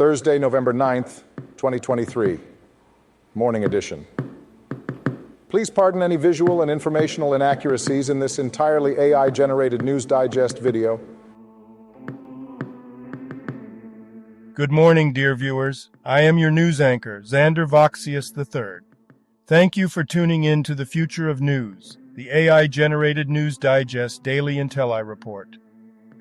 Thursday, November 9th, 2023, morning edition. Please pardon any visual and informational inaccuracies in this entirely AI-generated News Digest video. Good morning, dear viewers. I am your news anchor, Xander Voxius III. Thank you for tuning in to the Future of News, the AI-generated News Digest Daily Intellireport.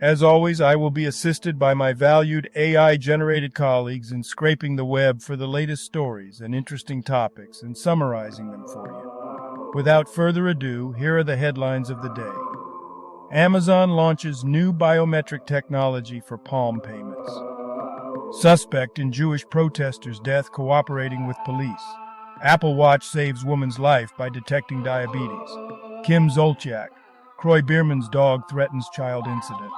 As always, I will be assisted by my valued AI-generated colleagues in scraping the web for the latest stories and interesting topics and summarizing them for you. Without further ado, here are the headlines of the day. Amazon launches new biometric technology for palm payments. Suspect in Jewish protester's death cooperating with police. Apple Watch saves woman's life by detecting diabetes. Kim Zolciak. Croy Bierman's dog threatens child incident.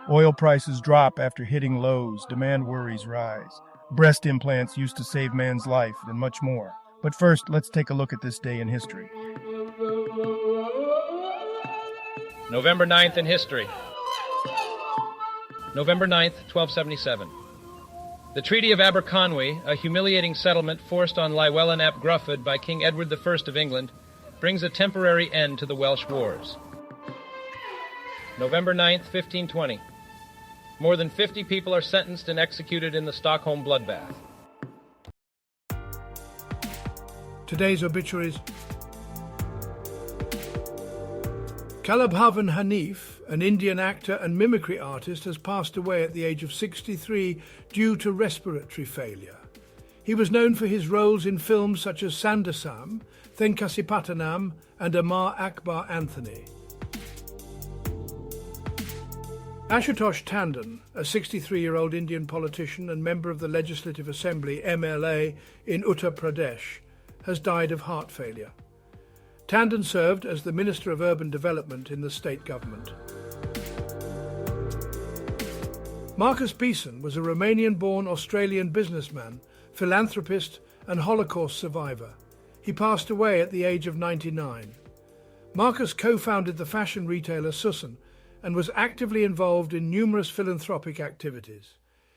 Oil prices drop after hitting lows. Demand worries rise. Breast implants used to save man's life, and much more. But first, let's take a look at this day in history. November 9th in history. November 9th, 1277. The Treaty of Aberconwy, a humiliating settlement forced on Llywelyn ap Gruffydd by King Edward I of England, brings a temporary end to the Welsh Wars. November 9th, 1520. More than 50 people are sentenced and executed in the Stockholm bloodbath. Today's obituaries. Kalabhavan Hanif, an Indian actor and mimicry artist, has passed away at the age of 63 due to respiratory failure. He was known for his roles in films such as Sandasam, Thenkasipatanam and Amar Akbar Anthony. Ashutosh Tandon, a 63-year-old Indian politician and member of the Legislative Assembly (MLA) in Uttar Pradesh, has died of heart failure. Tandon served as the Minister of Urban Development in the state government. Marcus Beeson was a Romanian-born Australian businessman, philanthropist and Holocaust survivor. He passed away at the age of 99. Marcus co-founded the fashion retailer Susan and was actively involved in numerous philanthropic activities.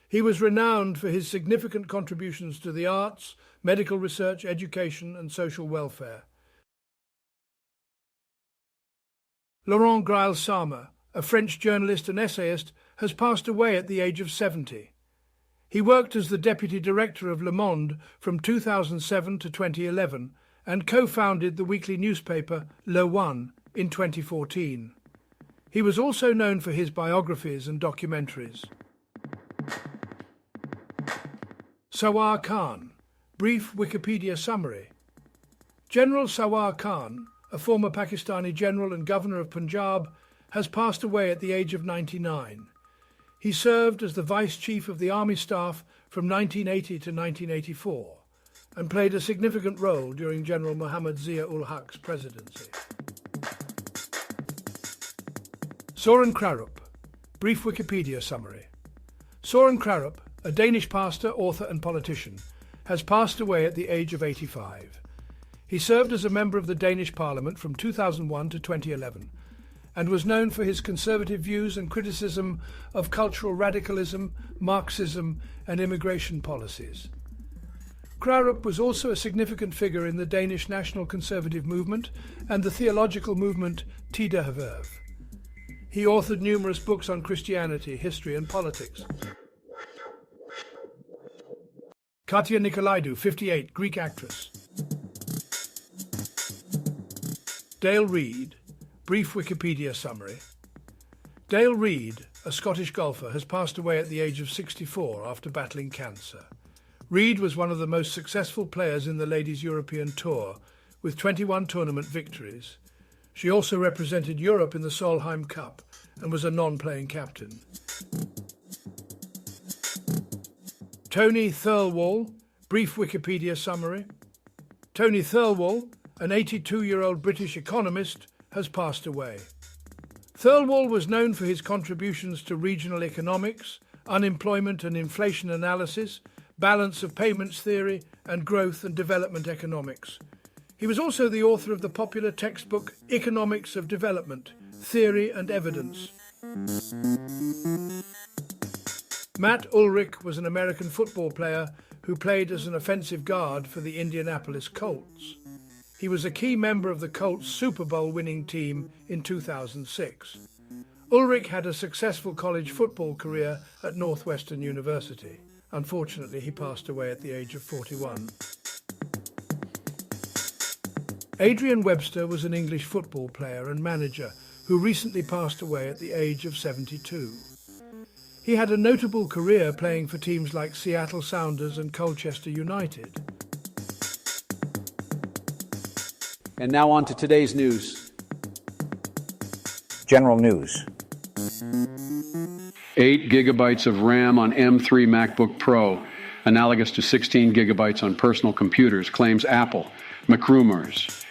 He was renowned for his significant contributions to the arts, medical research, education and social welfare. Laurent Grail-Sama, a French journalist and essayist, has passed away at the age of 70. He worked as the deputy director of Le Monde from 2007 to 2011 and co-founded the weekly newspaper Le One in 2014. He was also known for his biographies and documentaries. Sawar Khan, brief Wikipedia summary. General Sawar Khan, a former Pakistani general and governor of Punjab, has passed away at the age of 99. He served as the Vice Chief of the Army Staff from 1980 to 1984 and played a significant role during General Muhammad Zia-ul-Haq's presidency. Søren Krarup, brief Wikipedia summary. Søren Krarup, a Danish pastor, author and politician, has passed away at the age of 85. He served as a member of the Danish Parliament from 2001 to 2011 and was known for his conservative views and criticism of cultural radicalism, Marxism and immigration policies. Krarup was also a significant figure in the Danish national conservative movement and the theological movement Tidehverv. He authored numerous books on Christianity, history and politics. Katia Nicolaidou, 58, Greek actress. Dale Reid, brief Wikipedia summary. Dale Reid, a Scottish golfer, has passed away at the age of 64 after battling cancer. Reid was one of the most successful players in the Ladies European Tour, with 21 tournament victories. She also represented Europe in the Solheim Cup and was a non-playing captain. Tony Thirlwall, brief Wikipedia summary. Tony Thirlwall, an 82-year-old British economist, has passed away. Thirlwall was known for his contributions to regional economics, unemployment and inflation analysis, balance of payments theory, and growth and development economics. He was also the author of the popular textbook Economics of Development, Theory and Evidence. Matt Ulrich was an American football player who played as an offensive guard for the Indianapolis Colts. He was a key member of the Colts Super Bowl winning team in 2006. Ulrich had a successful college football career at Northwestern University. Unfortunately, he passed away at the age of 41. Adrian Webster was an English football player and manager who recently passed away at the age of 72. He had a notable career playing for teams like Seattle Sounders and Colchester United. And now on to today's news. General news. 8 gigabytes of RAM on M3 MacBook Pro, analogous to 16 gigabytes on personal computers, claims Apple. McRumors.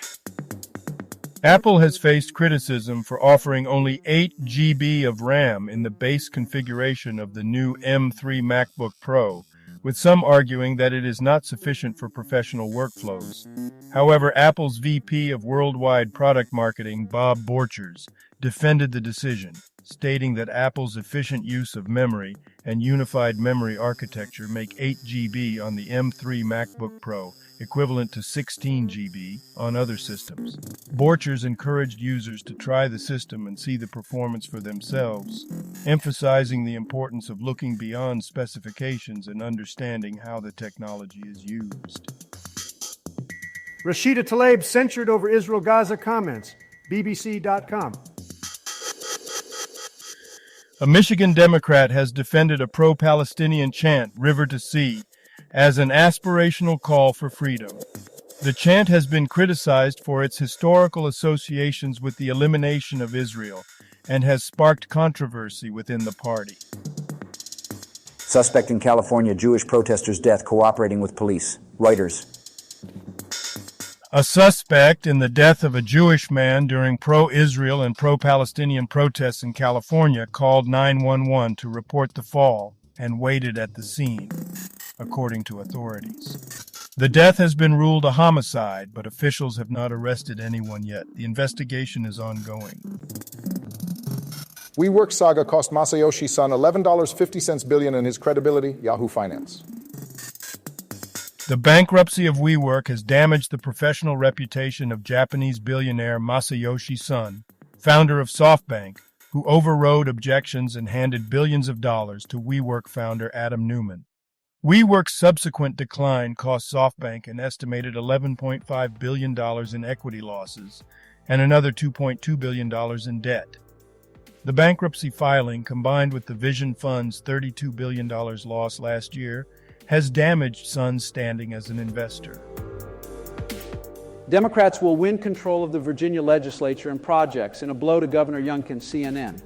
Apple has faced criticism for offering only 8 GB of RAM in the base configuration of the new M3 MacBook Pro, with some arguing that it is not sufficient for professional workflows. However, Apple's VP of Worldwide Product Marketing, Bob Borchers, defended the decision, stating that Apple's efficient use of memory and unified memory architecture make 8 GB on the M3 MacBook Pro equivalent to 16 GB on other systems. Borchers encouraged users to try the system and see the performance for themselves, emphasizing the importance of looking beyond specifications and understanding how the technology is used. Rashida Tlaib censured over Israel-Gaza comments. BBC.com. A Michigan Democrat has defended a pro-Palestinian chant, River to Sea, as an aspirational call for freedom. The chant has been criticized for its historical associations with the elimination of Israel and has sparked controversy within the party. Suspect in California, Jewish protester's death cooperating with police. Reuters. A suspect in the death of a Jewish man during pro-Israel and pro-Palestinian protests in California called 911 to report the fall and waited at the scene, according to authorities. The death has been ruled a homicide, but officials have not arrested anyone yet. The investigation is ongoing. WeWork saga cost Masayoshi Son $11.50 billion in his credibility, Yahoo Finance. The bankruptcy of WeWork has damaged the professional reputation of Japanese billionaire Masayoshi Son, founder of SoftBank, who overrode objections and handed billions of dollars to WeWork founder Adam Neumann. WeWork's subsequent decline cost SoftBank an estimated $11.5 billion in equity losses and another $2.2 billion in debt. The bankruptcy filing, combined with the Vision Fund's $32 billion loss last year, has damaged Son's standing as an investor. Democrats will win control of the Virginia legislature and projects in a blow to Governor Youngkin's CNN.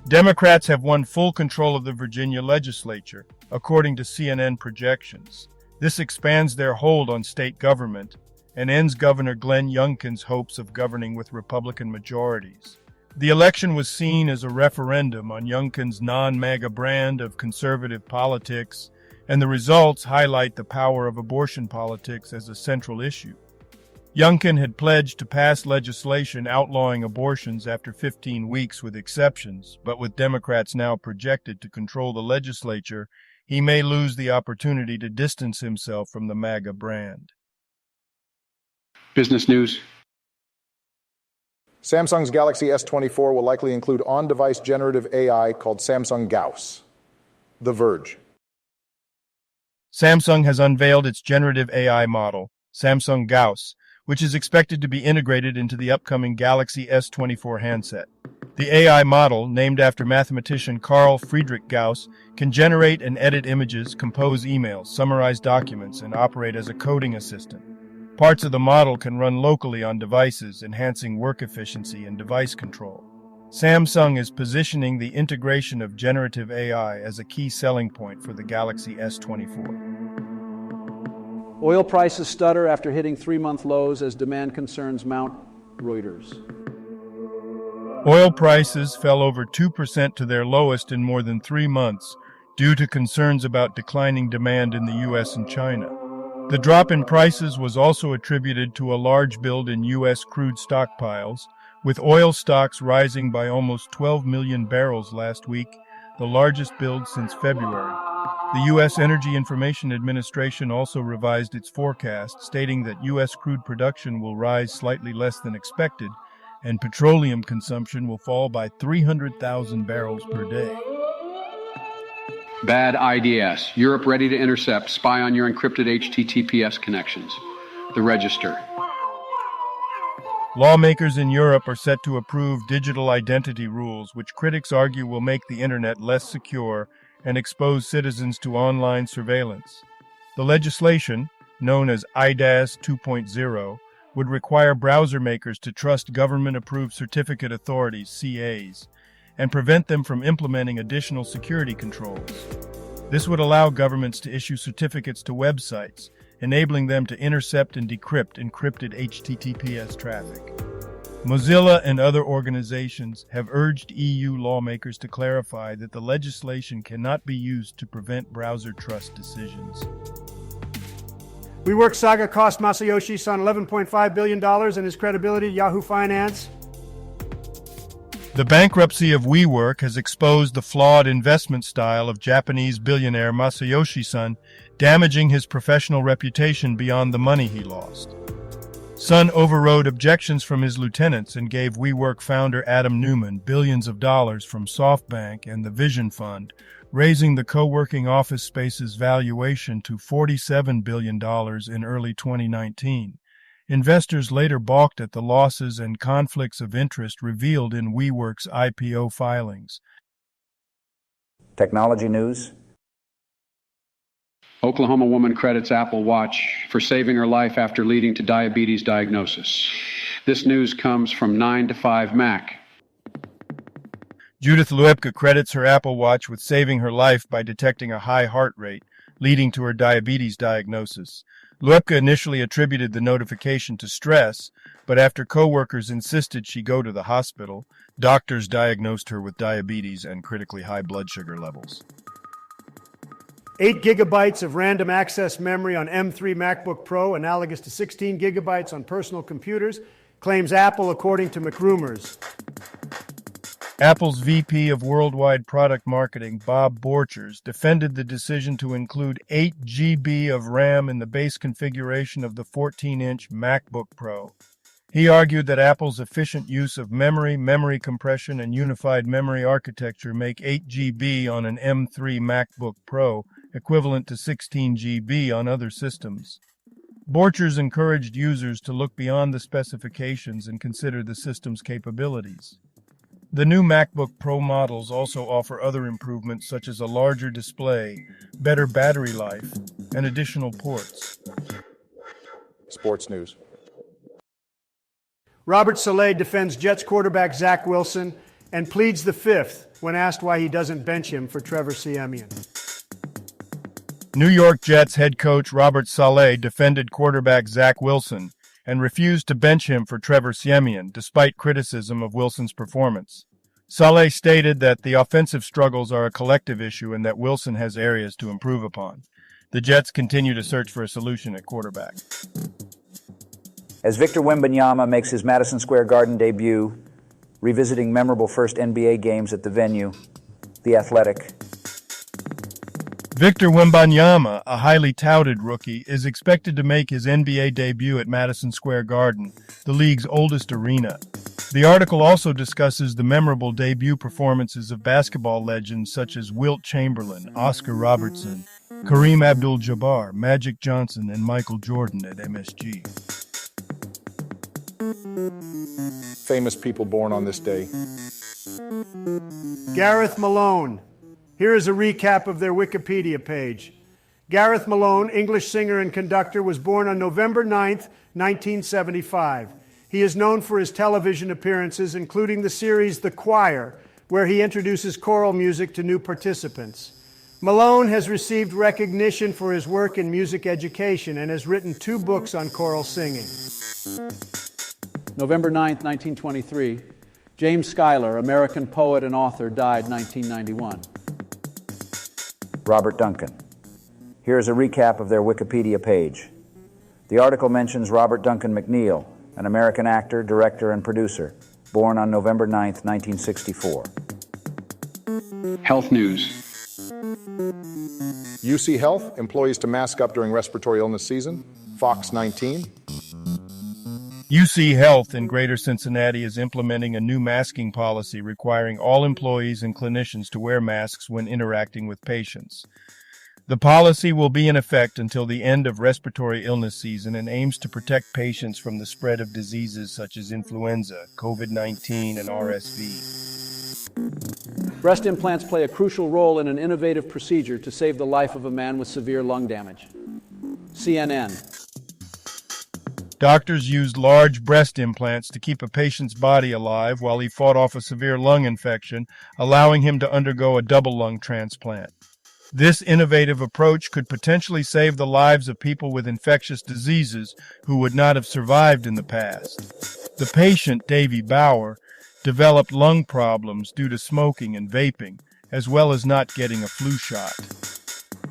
Democrats have won full control of the Virginia legislature, according to CNN projections. This expands their hold on state government and ends Governor Glenn Youngkin's hopes of governing with Republican majorities. The election was seen as a referendum on Youngkin's non-MAGA brand of conservative politics, and the results highlight the power of abortion politics as a central issue. Youngkin had pledged to pass legislation outlawing abortions after 15 weeks with exceptions, but with Democrats now projected to control the legislature, he may lose the opportunity to distance himself from the MAGA brand. Business news. Samsung's Galaxy S24 will likely include on-device generative AI called Samsung Gauss. The Verge. Samsung has unveiled its generative AI model, Samsung Gauss, which is expected to be integrated into the upcoming Galaxy S24 handset. The AI model, named after mathematician Carl Friedrich Gauss, can generate and edit images, compose emails, summarize documents, and operate as a coding assistant. Parts of the model can run locally on devices, enhancing work efficiency and device control. Samsung is positioning the integration of generative AI as a key selling point for the Galaxy S24. Oil prices stutter after hitting 3-month lows as demand concerns mount. Reuters. Oil prices fell over 2% to their lowest in more than 3 months due to concerns about declining demand in the U.S. and China. The drop in prices was also attributed to a large build in U.S. crude stockpiles, with oil stocks rising by almost 12 million barrels last week, the largest build since February. The U.S. Energy Information Administration also revised its forecast, stating that U.S. crude production will rise slightly less than expected, and petroleum consumption will fall by 300,000 barrels per day. Bad IDS. Europe ready to intercept. Spy on your encrypted HTTPS connections. The Register. Lawmakers in Europe are set to approve digital identity rules, which critics argue will make the internet less secure and expose citizens to online surveillance. The legislation, known as IDAS 2.0, would require browser makers to trust government-approved certificate authorities, CAs, and prevent them from implementing additional security controls. This would allow governments to issue certificates to websites, enabling them to intercept and decrypt encrypted HTTPS traffic. Mozilla and other organizations have urged EU lawmakers to clarify that the legislation cannot be used to prevent browser trust decisions. WeWork saga cost Masayoshi Son $11.5 billion and his credibility at Yahoo Finance. The bankruptcy of WeWork has exposed the flawed investment style of Japanese billionaire Masayoshi Son, damaging his professional reputation beyond the money he lost. Son overrode objections from his lieutenants and gave WeWork founder Adam Neumann billions of dollars from SoftBank and the Vision Fund, raising the co-working office space's valuation to $47 billion in early 2019. Investors later balked at the losses and conflicts of interest revealed in WeWork's IPO filings. Technology news. Oklahoma woman credits Apple Watch for saving her life after leading to diabetes diagnosis. This news comes from 9 to 5 Mac. Judith Luepka credits her Apple Watch with saving her life by detecting a high heart rate, leading to her diabetes diagnosis. Luepka initially attributed the notification to stress, but after coworkers insisted she go to the hospital, doctors diagnosed her with diabetes and critically high blood sugar levels. 8 gigabytes of random access memory on M3 MacBook Pro, analogous to 16 gigabytes on personal computers, claims Apple, according to McRumors. Apple's VP of Worldwide Product Marketing, Bob Borchers, defended the decision to include 8 GB of RAM in the base configuration of the 14-inch MacBook Pro. He argued that Apple's efficient use of memory compression, and unified memory architecture make 8 GB on an M3 MacBook Pro equivalent to 16 GB on other systems. Borchers encouraged users to look beyond the specifications and consider the system's capabilities. The new MacBook Pro models also offer other improvements such as a larger display, better battery life, and additional ports. Sports news. Robert Saleh defends Jets quarterback Zach Wilson and pleads the fifth when asked why he doesn't bench him for Trevor Siemian. New York Jets head coach Robert Saleh defended quarterback Zach Wilson and refused to bench him for Trevor Siemian, despite criticism of Wilson's performance. Saleh stated that the offensive struggles are a collective issue and that Wilson has areas to improve upon. The Jets continue to search for a solution at quarterback. As Victor Wembanyama makes his Madison Square Garden debut, revisiting memorable first NBA games at the venue, The Athletic. Victor Wembanyama, a highly touted rookie, is expected to make his NBA debut at Madison Square Garden, the league's oldest arena. The article also discusses the memorable debut performances of basketball legends such as Wilt Chamberlain, Oscar Robertson, Kareem Abdul-Jabbar, Magic Johnson, and Michael Jordan at MSG. Famous people born on this day. Gareth Malone. Here is a recap of their Wikipedia page. Gareth Malone, English singer and conductor, was born on November 9th, 1975. He is known for his television appearances, including the series The Choir, where he introduces choral music to new participants. Malone has received recognition for his work in music education and has written 2 books on choral singing. November 9th, 1923, James Schuyler, American poet and author, died 1991. Robert Duncan. Here is a recap of their Wikipedia page. The article mentions Robert Duncan McNeil, an American actor, director, and producer, born on November 9, 1964. Health news. UC Health, employees to mask up during respiratory illness season. Fox 19. UC Health in Greater Cincinnati is implementing a new masking policy requiring all employees and clinicians to wear masks when interacting with patients. The policy will be in effect until the end of respiratory illness season and aims to protect patients from the spread of diseases such as influenza, COVID-19, and RSV. Breast implants play a crucial role in an innovative procedure to save the life of a man with severe lung damage. CNN. Doctors used large breast implants to keep a patient's body alive while he fought off a severe lung infection, allowing him to undergo a double lung transplant. This innovative approach could potentially save the lives of people with infectious diseases who would not have survived in the past. The patient, Davy Bauer, developed lung problems due to smoking and vaping, as well as not getting a flu shot.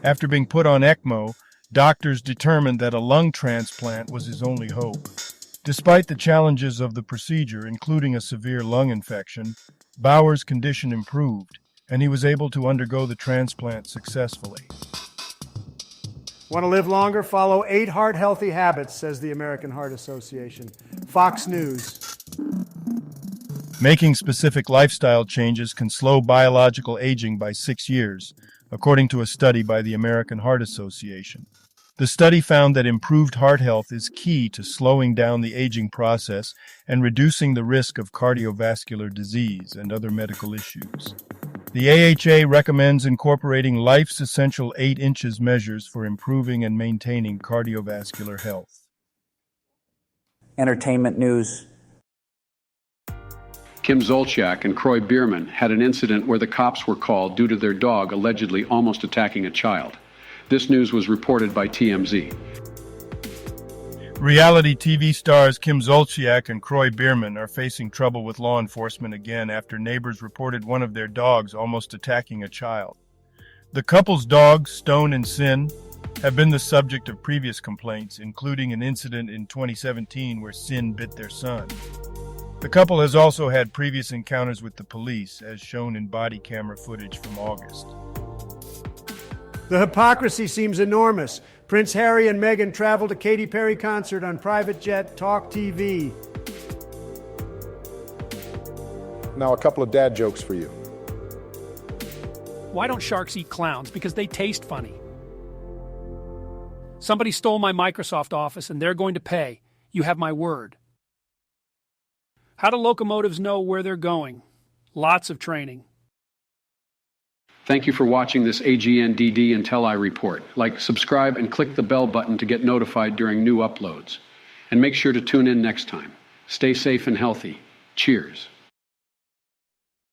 After being put on ECMO, doctors determined that a lung transplant was his only hope. Despite the challenges of the procedure, including a severe lung infection, Bauer's condition improved, and he was able to undergo the transplant successfully. Want to live longer? Follow 8 heart-healthy habits, says the American Heart Association. Fox News. Making specific lifestyle changes can slow biological aging by 6 years, according to a study by the American Heart Association. The study found that improved heart health is key to slowing down the aging process and reducing the risk of cardiovascular disease and other medical issues. The AHA recommends incorporating life's essential 8 inches measures for improving and maintaining cardiovascular health. Entertainment news. Kim Zolciak and Croy Bierman had an incident where the cops were called due to their dog allegedly almost attacking a child. This news was reported by TMZ. Reality TV stars Kim Zolciak and Croy Bierman are facing trouble with law enforcement again after neighbors reported one of their dogs almost attacking a child. The couple's dogs, Stone and Sin, have been the subject of previous complaints, including an incident in 2017 where Sin bit their son. The couple has also had previous encounters with the police, as shown in body camera footage from August. The hypocrisy seems enormous. Prince Harry and Meghan travel to Katy Perry concert on private jet, Talk TV. Now, a couple of dad jokes for you. Why don't sharks eat clowns? Because they taste funny. Somebody stole my Microsoft Office and they're going to pay. You have my word. How do locomotives know where they're going? Lots of training. Thank you for watching this AGNDD Intellireport. Like, subscribe, and click the bell button to get notified during new uploads. And make sure to tune in next time. Stay safe and healthy. Cheers.